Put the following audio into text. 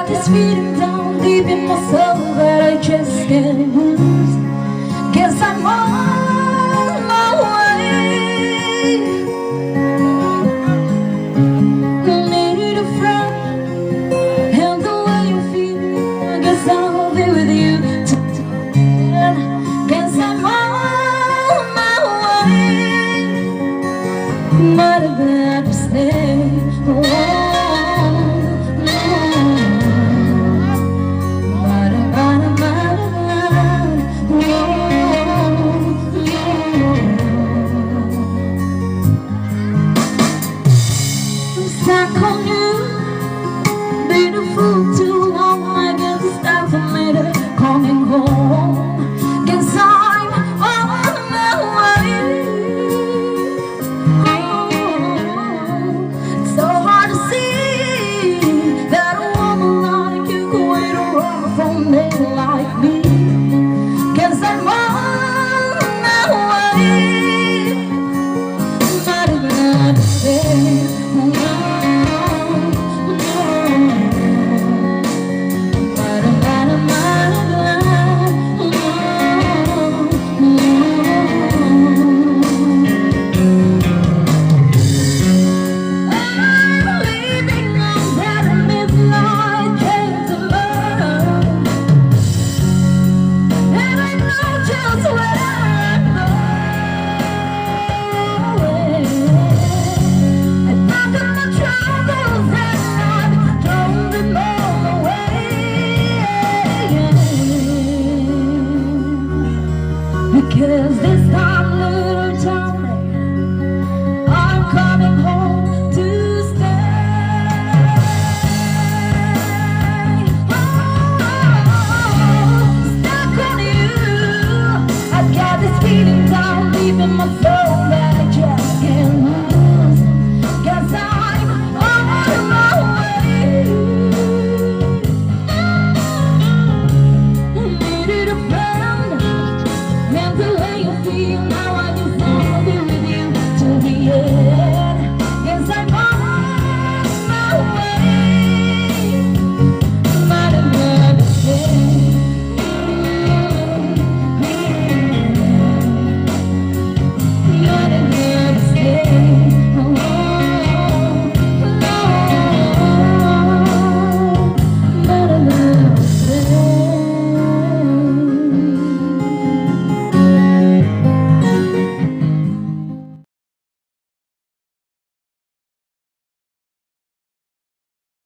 this feeling down deep in my soul that I just can't lose. Guess I'm on my way. Needed a friend, and the way you feel, I guess I'll be with you tonight. Guess I'm on my way. Might have been to stay. Stuck on you, been a fool to